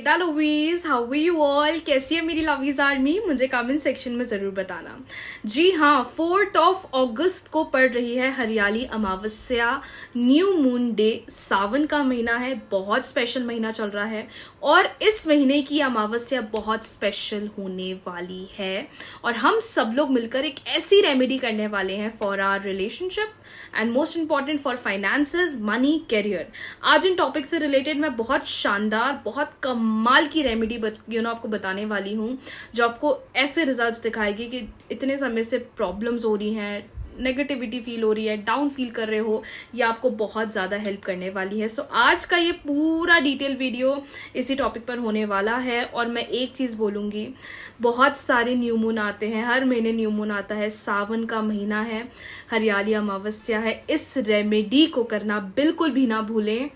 The lovies, how are you all? कैसी है मेरी लवीज आर्मी? मुझे कमेंट सेक्शन में ज़रूर बताना। जी हाँ, 4 अगस्त को पड़ रही है हरियाली अमावस्या, न्यू मून डे। सावन का महीना है, बहुत स्पेशल महीना चल रहा है और इस महीने की अमावस्या बहुत स्पेशल होने वाली है और हम सब लोग मिलकर एक ऐसी रेमेडी करने वाले हैं for our relationship and most important for finances, money, career. आज इन टॉपिक से रिलेटेड मैं बहुत शानदार, बहुत कमाल की रेमेडी आपको बताने वाली हूँ जो आपको ऐसे रिजल्ट्स दिखाएगी कि इतने समय से प्रॉब्लम्स हो रही हैं, नेगेटिविटी फील हो रही है, डाउन फील कर रहे हो, ये आपको बहुत ज़्यादा हेल्प करने वाली है। सो आज का ये पूरा डिटेल वीडियो इसी टॉपिक पर होने वाला है और मैं एक चीज़ बोलूँगी, बहुत सारे न्यू मून आते हैं, हर महीने न्यू मून आता है, सावन का महीना है, हरियाली अमावस्या है। इस रेमेडी को करना बिल्कुल भी ना भूलें।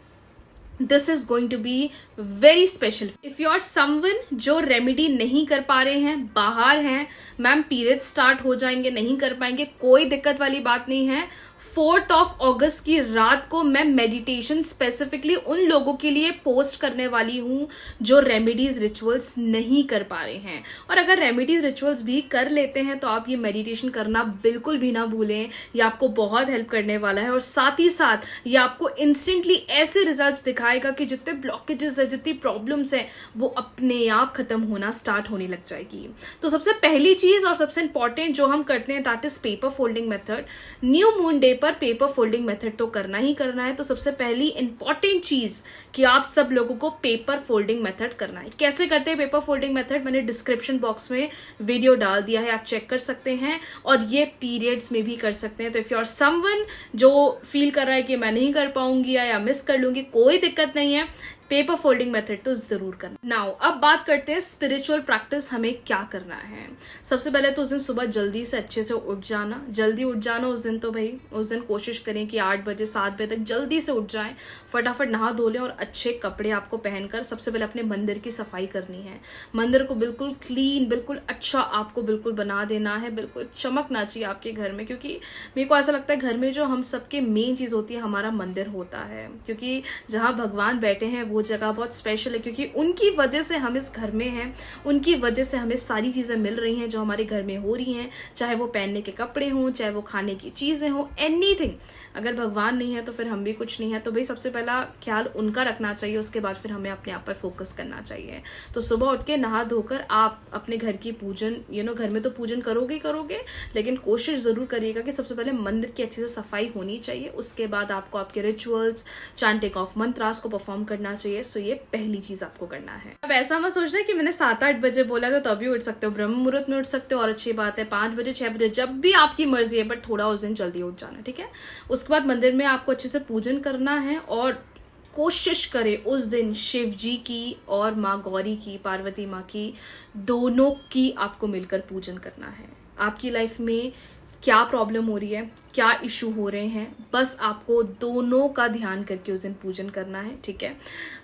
This is going to be very special if you are someone जो रेमेडी नहीं कर पा रहे हैं, बाहर हैं, मैम पीरियड स्टार्ट हो जाएंगे, नहीं कर पाएंगे, कोई दिक्कत वाली बात नहीं है। 4 अगस्त की रात को मैं मेडिटेशन स्पेसिफिकली उन लोगों के लिए पोस्ट करने वाली हूं जो रेमेडीज रिचुअल्स नहीं कर पा रहे हैं, और अगर रेमेडीज रिचुअल्स भी कर लेते हैं तो आप ये मेडिटेशन करना बिल्कुल भी ना भूलें। ये आपको बहुत हेल्प करने वाला है और साथ ही साथ ये आपको इंस्टेंटली ऐसे रिजल्ट्स दिखाएगा कि जितने ब्लॉकेजेस है, जितनी प्रॉब्लम्स है, वो अपने आप खत्म होना स्टार्ट होने लग जाएगी। तो सबसे पहली चीज और सबसे इंपॉर्टेंट जो हम करते हैं that is paper folding method. New moon day पर पेपर फोल्डिंग मेथड तो करना ही करना है। तो सबसे पहली इंपॉर्टेंट चीज कि आप सब लोगों को पेपर फोल्डिंग मेथड करना है। कैसे करते हैं पेपर फोल्डिंग मेथड, मैंने डिस्क्रिप्शन बॉक्स में वीडियो डाल दिया है, आप चेक कर सकते हैं और ये पीरियड्स में भी कर सकते हैं। तो इफ यू आर समवन जो फील कर रहा है कि मैं नहीं कर पाऊंगी या मिस कर लूंगी, कोई दिक्कत नहीं है, पेपर फोल्डिंग मेथड तो जरूर करना। नाउ अब बात करते हैं स्पिरिचुअल प्रैक्टिस हमें क्या करना है। सबसे पहले तो उस दिन सुबह जल्दी से अच्छे से उठ जाना, जल्दी उठ जाना उस दिन। तो भाई उस दिन कोशिश करें कि 8 बजे 7 बजे तक जल्दी से उठ जाएं, फटाफट नहा धो लें और अच्छे कपड़े आपको पहनकर सबसे पहले अपने मंदिर की सफाई करनी है। मंदिर को बिल्कुल क्लीन, बिल्कुल अच्छा आपको बिल्कुल बना देना है, बिल्कुल चमकना चाहिए आपके घर में, क्योंकि मेरे को ऐसा लगता है घर में जो हम सबके मेन चीज होती है हमारा मंदिर होता है, क्योंकि जहाँ भगवान बैठे हैं वो जगह बहुत स्पेशल है, क्योंकि उनकी वजह से हम इस घर में हैं, उनकी वजह से हमें सारी चीजें मिल रही हैं जो हमारे घर में हो रही हैं, चाहे वो पहनने के कपड़े हों, चाहे वो खाने की चीजें हों, एनीथिंग। अगर भगवान नहीं है तो फिर हम भी कुछ नहीं है। तो भाई सबसे पहला ख्याल उनका रखना चाहिए, उसके बाद फिर हमें अपने आप पर फोकस करना चाहिए। तो सुबह उठ के नहा धोकर आप अपने घर की पूजन, घर में तो पूजन करोगे ही करोगे, लेकिन कोशिश जरूर करिएगा कि सबसे पहले मंदिर की अच्छे से सफाई होनी चाहिए। उसके बाद आपको आपके रिचुअल्स, चांटिंग ऑफ मंत्रास को परफॉर्म करना चाहिए। सो ये पहली चीज आपको करना है। अब ऐसा मत सोचना कि मैंने 7-8 बजे बोला तो तभी उठ सकते हो, ब्रह्म मुहूर्त में उठ सकते हो और अच्छी बात है, 5 बजे 6 बजे, जब भी आपकी मर्जी है, बट थोड़ा उस दिन जल्दी उठ जाना, ठीक है। उसके बाद मंदिर में आपको अच्छे से पूजन करना है और कोशिश करें उस दिन शिव जी की और माँ गौरी की, पार्वती माँ की, दोनों की आपको मिलकर पूजन करना है। आपकी लाइफ में क्या प्रॉब्लम हो रही है, क्या इशू हो रहे हैं, बस आपको दोनों का ध्यान करके उस दिन पूजन करना है, ठीक है।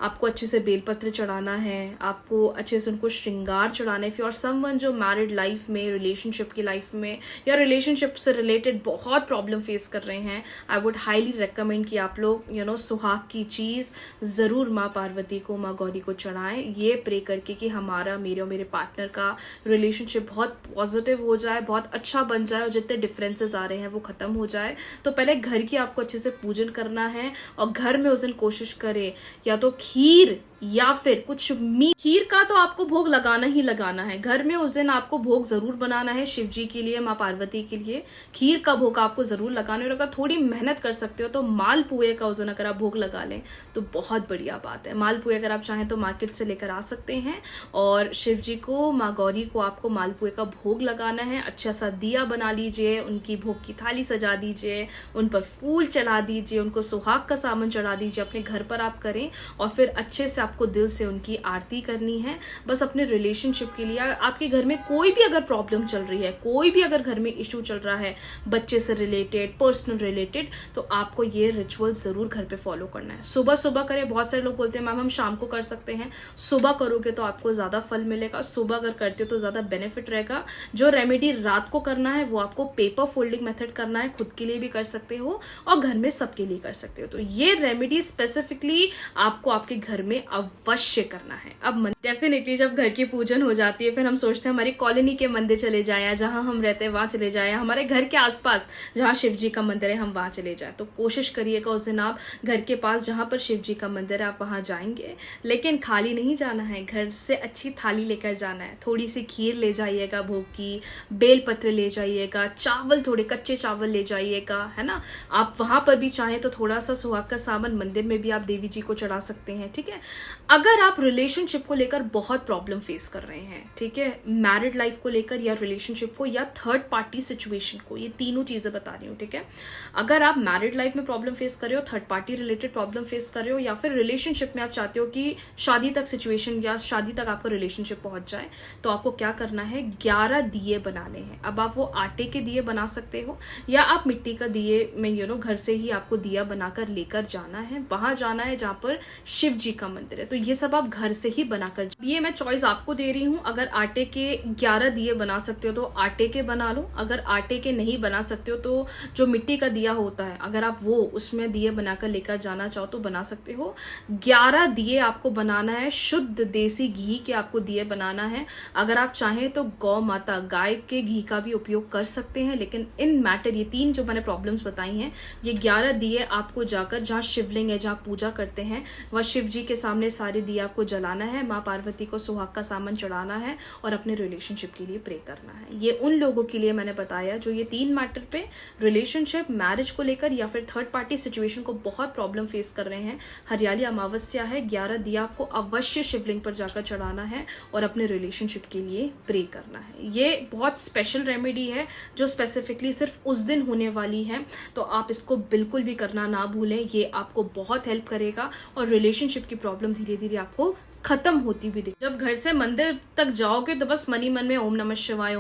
आपको अच्छे से बेलपत्र चढ़ाना है, आपको अच्छे से उनको श्रृंगार चढ़ाना है। इफ यू आर समवन जो मैरिड लाइफ में, रिलेशनशिप की लाइफ में या रिलेशनशिप से रिलेटेड बहुत प्रॉब्लम फेस कर रहे हैं, आई वुड हाईली रिकमेंड कि आप लोग सुहाग की चीज़ ज़रूर माँ पार्वती को, माँ गौरी को चढ़ाएं, ये प्रे करके कि हमारा, मेरे और मेरे पार्टनर का रिलेशनशिप बहुत पॉजिटिव हो जाए, बहुत अच्छा बन जाए और जितने डिफरेंसेस आ रहे हैं वो खत्म हो जाए। तो पहले घर की आपको अच्छे से पूजन करना है और घर में उस दिन कोशिश करें या तो खीर या फिर कुछ खीर का तो आपको भोग लगाना ही लगाना है। घर में उस दिन आपको भोग जरूर बनाना है शिव जी के लिए, माँ पार्वती के लिए, खीर का भोग आपको जरूर लगाना है। और अगर थोड़ी मेहनत कर सकते हो तो मालपुए का उस दिन अगर आप भोग लगा लें तो बहुत बढ़िया बात है। मालपुए अगर आप चाहें तो मार्केट से लेकर आ सकते हैं और शिव जी को, माँ गौरी को आपको मालपुए का भोग लगाना है। अच्छा सा दिया बना लीजिए, उनकी भोग की थाली सजा दीजिए, उन पर फूल चढ़ा दीजिए, उनको सुहाग का सामान चढ़ा दीजिए, अपने घर पर आप करें और फिर अच्छे से आपको दिल से उनकी आरती करनी है। बस अपने रिलेशनशिप के लिए, आपके घर में कोई भी अगर प्रॉब्लम चल रही है, कोई भी अगर घर में इशू चल रहा है बच्चे से रिलेटेड, पर्सनल रिलेटेड, तो आपको ये रिचुअल जरूर घर पे फॉलो करना है। सुबह सुबह करें। बहुत सारे लोग बोलते हैं मैम हम शाम को कर सकते हैं, सुबह करोगे तो आपको ज्यादा फल मिलेगा। सुबह अगर करते हो तो ज्यादा बेनिफिट रहेगा। जो रेमेडी रात को करना है वो आपको पेपर फोल्डिंग मेथड करना है। खुद के लिए भी कर सकते हो और घर में सबके लिए कर सकते हो। तो ये रेमेडी स्पेसिफिकली आपको आपके घर में अवश्य करना है। अब डेफिनेटली जब घर की पूजन हो जाती है फिर हम सोचते हैं हमारी कॉलोनी के मंदिर चले जाएं, या जहां हम रहते हैं वहां चले जाएं, हमारे घर के आसपास जहां शिव जी का मंदिर है हम वहां चले जाएं। तो कोशिश करिएगा उस दिन आप घर के पास जहां पर शिव जी का मंदिर है आप वहां जाएंगे, लेकिन खाली नहीं जाना है, घर से अच्छी थाली लेकर जाना है। थोड़ी सी खीर ले जाइएगा भोग की, बेल पत्र ले जाइएगा, चावल थोड़े कच्चे चावल ले जाइएगा, है ना। आप वहां पर भी चाहें तो थोड़ा सा सुहाग का सामान मंदिर में भी आप देवी जी को चढ़ा सकते हैं, ठीक है। अगर आप रिलेशनशिप को लेकर बहुत प्रॉब्लम फेस कर रहे हैं, ठीक है, मैरिड लाइफ को लेकर या रिलेशनशिप को या थर्ड पार्टी सिचुएशन को, ये तीनों चीजें बता रही हूँ, ठीक है। अगर आप मैरिड लाइफ में प्रॉब्लम फेस कर रहे हो, third party related problem face कर रहे हो, या फिर रिलेशनशिप में आप चाहते हो कि शादी तक सिचुएशन या शादी तक आपका रिलेशनशिप पहुंच जाए, तो आपको क्या करना है, 11 दिए बनाने हैं। अब आप वो आटे के दिए बना सकते हो या आप मिट्टी का दिए में घर से ही आपको दिया बनाकर लेकर जाना है, वहां जाना है जहां पर शिव जी का मंदिर है। तो ये सब आप घर से ही बनाकर, ये मैं चॉइस आपको दे रही हूँ। अगर आटे के 11 दिए बना सकते हो तो आटे के बना लो, अगर आटे के नहीं बना सकते हो तो जो मिट्टी का दिया होता है अगर आप वो उसमें दिए बनाकर लेकर जाना चाहो तो बना सकते हो। 11 दिए आपको बनाना है, शुद्ध देसी घी के आपको दिए बनाना है। अगर आप चाहें तो गौ माता गाय के घी का भी उपयोग कर सकते हैं, लेकिन इन मैटर ये 3 जो मैंने प्रॉब्लम्स बताई हैं, ये 11 दिए आपको जाकर जहाँ शिवलिंग है, जहाँ पूजा करते हैं, वह शिव जी के सामने सारे दिए आपको जलाना है, माँ पार्वती को सुहाग का सामान चढ़ाना है और अपने रिलेशनशिप के लिए प्रे करना है। ये उन लोगों के लिए मैंने बताया जो ये 3 मैटर पे, रिलेशनशिप, मैरिज को लेकर या फिर थर्ड पार्टी सिचुएशन को बहुत प्रॉब्लम फेस कर रहे हैं। हरियाली अमावस्या है, 11 दिया आपको अवश्य शिवलिंग पर जाकर चढ़ाना है और अपने रिलेशनशिप के लिए प्रे करना है। ये बहुत स्पेशल रेमेडी है जो स्पेसिफिकली सिर्फ उस दिन होने वाली है, तो आप इसको बिल्कुल भी करना ना भूलें। ये आपको बहुत हेल्प करेगा और रिलेशनशिप की प्रॉब्लम धीरे धीरे आपको खत्म होती भी दिख। जब घर से मंदिर तक जाओगे तो बस मनी मन में ओम नमः शिवाय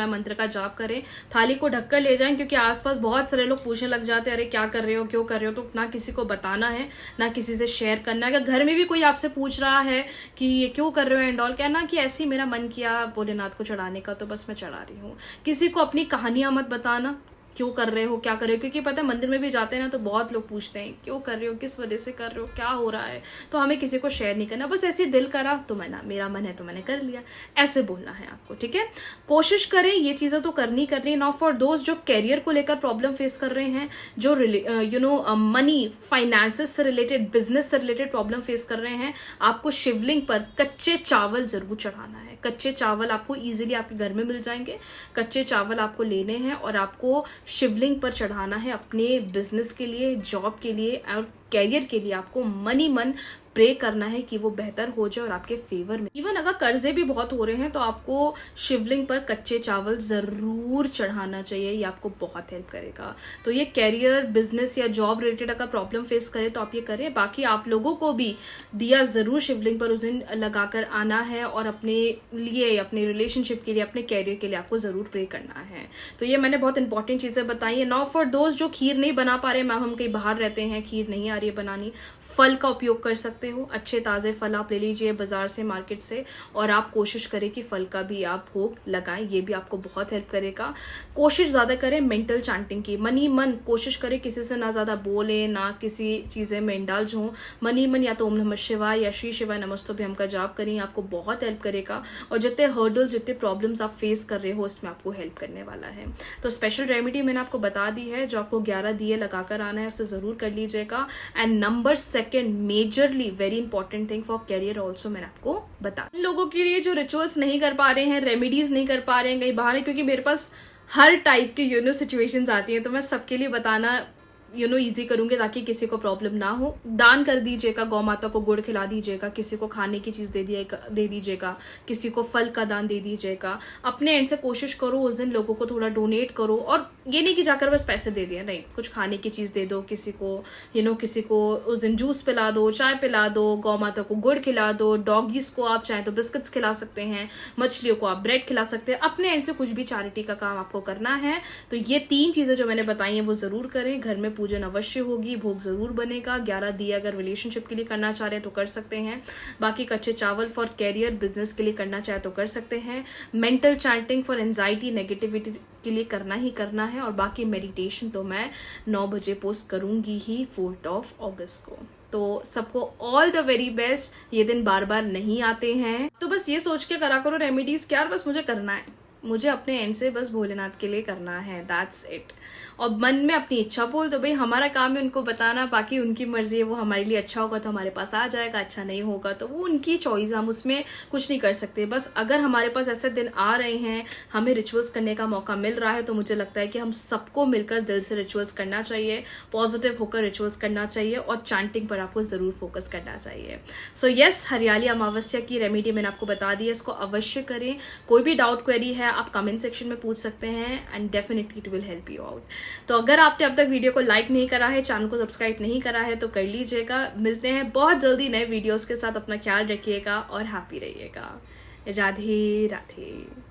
मंत्र का जाप करें, थाली को ढककर ले जाएं, क्योंकि आसपास बहुत सारे लोग पूछने लग जाते हैं अरे क्या कर रहे हो, क्यों कर रहे हो। तो ना किसी को बताना है ना किसी से शेयर करना है। अगर घर में भी कोई आपसे पूछ रहा है कि ये क्यों कर रहे हो एंड ऑल, कहना कि ऐसे ही मेरा मन किया भोलेनाथ को चढ़ाने का तो बस मैं चढ़ा रही हूँ। किसी को अपनी कहानियां मत बताना, क्यों कर रहे हो, क्या कर रहे हो, क्योंकि पता है मंदिर में भी जाते हैं ना तो बहुत लोग पूछते हैं क्यों कर रहे हो, किस वजह से कर रहे हो, क्या हो रहा है। तो हमें किसी को शेयर नहीं करना, बस ऐसे दिल करा तो मेरा मन है तो मैंने कर लिया, ऐसे बोलना है आपको, ठीक है। कोशिश करें ये चीजें तो करनी है। नाउ फॉर दोस्त जो कैरियर को लेकर प्रॉब्लम फेस कर रहे हैं, जो मनी फाइनेंसेस से रिलेटेड, बिजनेस से रिलेटेड प्रॉब्लम फेस कर रहे हैं, आपको शिवलिंग पर कच्चे चावल जरूर चढ़ाना है। कच्चे चावल आपको इजीली आपके घर में मिल जाएंगे। कच्चे चावल आपको लेने हैं और आपको शिवलिंग पर चढ़ाना है अपने बिजनेस के लिए, जॉब के लिए और कैरियर के लिए। आपको मन प्रे करना है कि वो बेहतर हो जाए और आपके फेवर में। इवन अगर कर्जे भी बहुत हो रहे हैं तो आपको शिवलिंग पर कच्चे चावल जरूर चढ़ाना चाहिए, ये आपको बहुत हेल्प करेगा। तो ये कैरियर, बिजनेस या जॉब रिलेटेड अगर प्रॉब्लम फेस करे तो आप ये करें। बाकी आप लोगों को भी दिया जरूर शिवलिंग पर उस दिन लगाकर आना है और अपने लिए, अपने रिलेशनशिप के लिए, अपने कैरियर के लिए आपको जरूर प्रे करना है। तो ये मैंने बहुत इंपॉर्टेंट चीजें बताई है। नाउ फॉर दोस्त जो खीर नहीं बना पा रहे, मैम हम कहीं बाहर रहते हैं, खीर नहीं आ रही है बनानी, फल का उपयोग कर सकते हो। अच्छे ताजे फल आप ले लीजिए बाजार से, मार्केट से, और आप कोशिश करें कि फल का भी आप भोग लगाएं, ये भी आपको बहुत हेल्प करेगा। कोशिश ज्यादा करें मेंटल चैंटिंग की, मन कोशिश करें किसी से ना ज्यादा बोले, ना किसी चीजें में इंडल्ज हो। मन या तो ओम नमः शिवाय या श्री शिवाय नमस्तुभ्यम का जाप करें, आपको बहुत हेल्प करेगा। और जितने हर्डल्स, जितने प्रॉब्लम्स आप फेस कर रहे हो उसमें आपको हेल्प करने वाला है। तो स्पेशल रेमेडी मैंने आपको बता दी है, जो आपको 11 दिए लगाकर आना है, उसे जरूर कर लीजिएगा। And number 2 majorly very important thing for career also मैंने आपको बता। लोगों के लिए जो रिचुअल्स नहीं कर पा रहे हैं, रेमेडीज नहीं कर पा रहे हैं कहीं बाहर है, क्योंकि मेरे पास हर टाइप के सिचुएशंस आती हैं, तो मैं सबके लिए बताना इजी करूंगे ताकि किसी को प्रॉब्लम ना हो। दान कर दीजिएगा, गौ माता को गुड़ खिला दीजिएगा, किसी को खाने की चीज दे दीजिएगा, किसी को फल का दान दे दीजिएगा। अपने एंड से कोशिश करो उस दिन लोगों को थोड़ा डोनेट करो, और ये नहीं कि जाकर बस पैसे दे दिया, नहीं, कुछ खाने की चीज दे दो किसी को, किसी को उस दिन जूस पिला दो, चाय पिला दो, गौ माता को गुड़ खिला दो, डॉगीज को आप चाहें तो बिस्किट्स खिला सकते हैं, मछलियों को आप ब्रेड खिला सकते हैं। अपने एंड से कुछ भी चैरिटी का काम आपको करना है। तो ये 3 चीजें जो मैंने बताई हैं वो जरूर करें। घर में पूजन अवश्य होगी, भोग जरूर बनेगा। 11 दिए अगर रिलेशनशिप के लिए करना चाह रहे हैं तो कर सकते हैं। बाकी कच्चे चावल फॉर कैरियर बिजनेस के लिए करना चाहे तो कर सकते हैं। Mental chanting for anxiety negativity के लिए करना ही करना है। और बाकी मेडिटेशन तो मैं 9 बजे पोस्ट करूंगी ही 4 अगस्त को। तो सबको ऑल द वेरी बेस्ट। ये दिन बार बार नहीं आते हैं, तो बस ये सोच के करा करो रेमेडीज क्या बस मुझे करना है, मुझे अपने एंड से बस भोलेनाथ के लिए करना है, दैट्स इट। और मन में अपनी इच्छा बोल दो, भाई हमारा काम है उनको बताना, बाकी उनकी मर्जी है, वो हमारे लिए अच्छा होगा तो हमारे पास आ जाएगा, अच्छा नहीं होगा तो वो उनकी चॉइस, हम उसमें कुछ नहीं कर सकते। बस अगर हमारे पास ऐसे दिन आ रहे हैं, हमें रिचुअल्स करने का मौका मिल रहा है, तो मुझे लगता है कि हम सबको मिलकर दिल से रिचुअल्स करना चाहिए, पॉजिटिव होकर रिचुअल्स करना चाहिए और चैंटिंग पर आपको जरूर फोकस करना चाहिए। सो यस, हरियाली अमावस्या की रेमेडी मैंने आपको बता दी है, इसको अवश्य करें। कोई भी डाउट क्वेरी है आप कमेंट सेक्शन में पूछ सकते हैं and definitely it will help you out. तो अगर आपने अब तक वीडियो को लाइक नहीं करा है, चैनल को सब्सक्राइब नहीं करा है तो कर लीजिएगा। मिलते हैं बहुत जल्दी नए वीडियोस के साथ। अपना ख्याल रखिएगा और हैप्पी रहिएगा। राधे राधे।